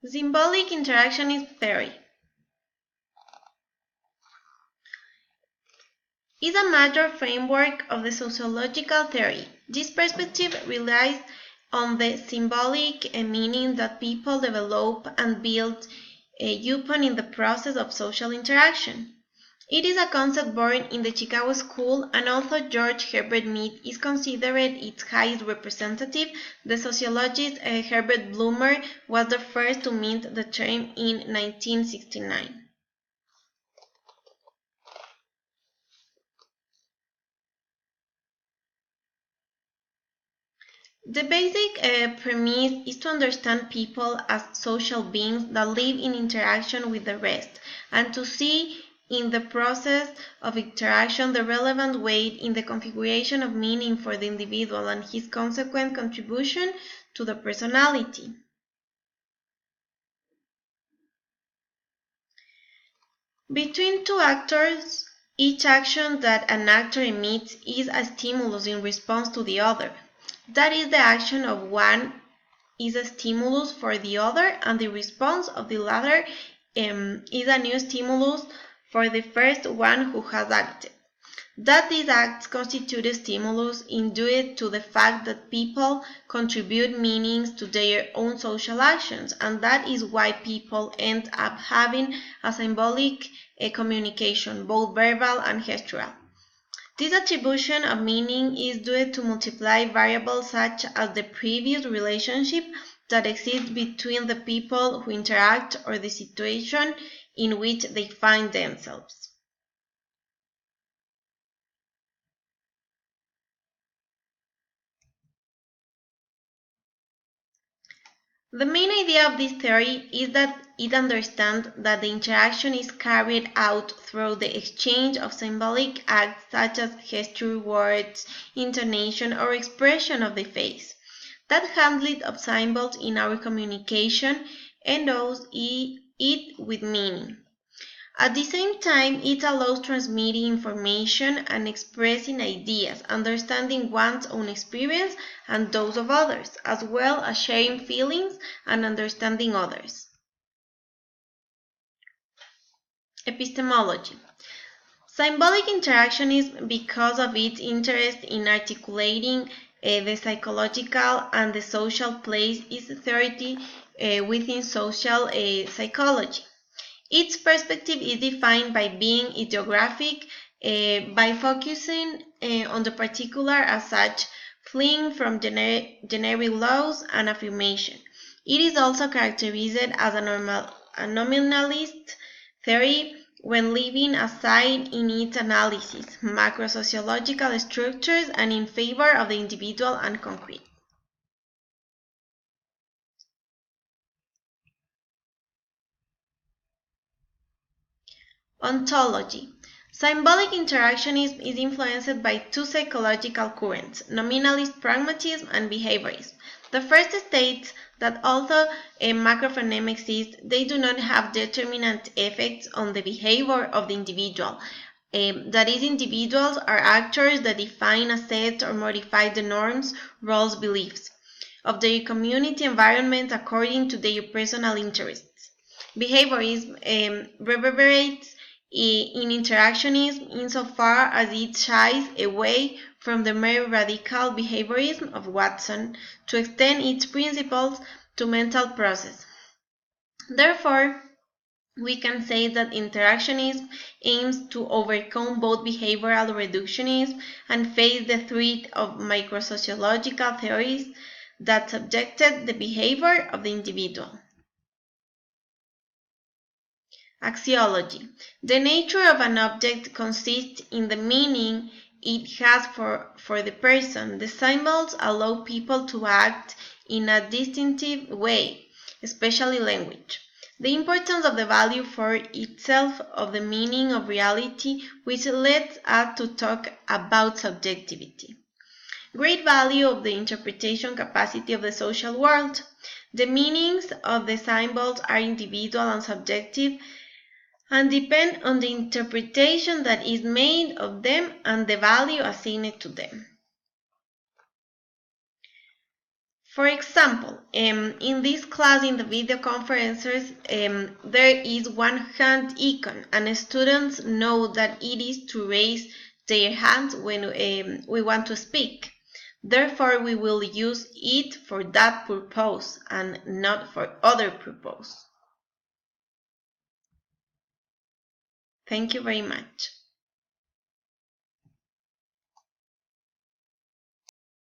Symbolic interactionist theory is a major framework of the sociological theory. This perspective relies on the symbolic meaning that people develop and build upon in the process of social interaction. It is a concept born in the Chicago School, and although George Herbert Mead is considered its highest representative, the sociologist Herbert Blumer was the first to mint the term in 1969. The basic premise is to understand people as social beings that live in interaction with the rest, and to see in the process of interaction the relevant weight in the configuration of meaning for the individual and his consequent contribution to the personality. Between two actors, each action that an actor emits is a stimulus in response to the other. That is, the action of one is a stimulus for the other, and the response of the latter is a new stimulus for the first one who has acted. That these acts constitute a stimulus is due to the fact that people contribute meanings to their own social actions, and that is why people end up having a symbolic communication, both verbal and gestural. This attribution of meaning is due to multiply variables such as the previous relationship that exists between the people who interact or the situation in which they find themselves. The main idea of this theory is that it understands that the interaction is carried out through the exchange of symbolic acts such as gesture, words, intonation, or expression of the face. That handling of symbols in our communication endows it with meaning. At the same time, it allows transmitting information and expressing ideas, understanding one's own experience and those of others, as well as sharing feelings and understanding others. Epistemology. Symbolic interactionism, because of its interest in articulating the psychological and the social place, is a theory within social psychology. Its perspective is defined by being ideographic, by focusing on the particular as such, fleeing from generic laws and affirmation. It is also characterized as a nominalist theory when leaving aside in its analysis macro-sociological structures and in favor of the individual and concrete. Ontology. Symbolic interactionism is influenced by two psychological currents, nominalist pragmatism and behaviorism. The first states that although a macrophenomenon exists, they do not have determinant effects on the behavior of the individual. That is, individuals are actors that define, assess, or modify the norms, roles, beliefs of their community environment according to their personal interests. Behaviorism reverberates in interactionism insofar as it shies away from the mere radical behaviorism of Watson to extend its principles to mental process. Therefore, we can say that interactionism aims to overcome both behavioral reductionism and face the threat of microsociological theories that subjected the behavior of the individual. Axiology. The nature of an object consists in the meaning it has for the person. The symbols allow people to act in a distinctive way, especially language. The importance of the value for itself of the meaning of reality, which leads us to talk about subjectivity. Great value of the interpretation capacity of the social world. The meanings of the symbols are individual and subjective, and depend on the interpretation that is made of them and the value assigned to them. For example, in this class in the video conferences, there is one hand icon, and students know that it is to raise their hands when we want to speak. Therefore, we will use it for that purpose and not for other purpose. Thank you very much.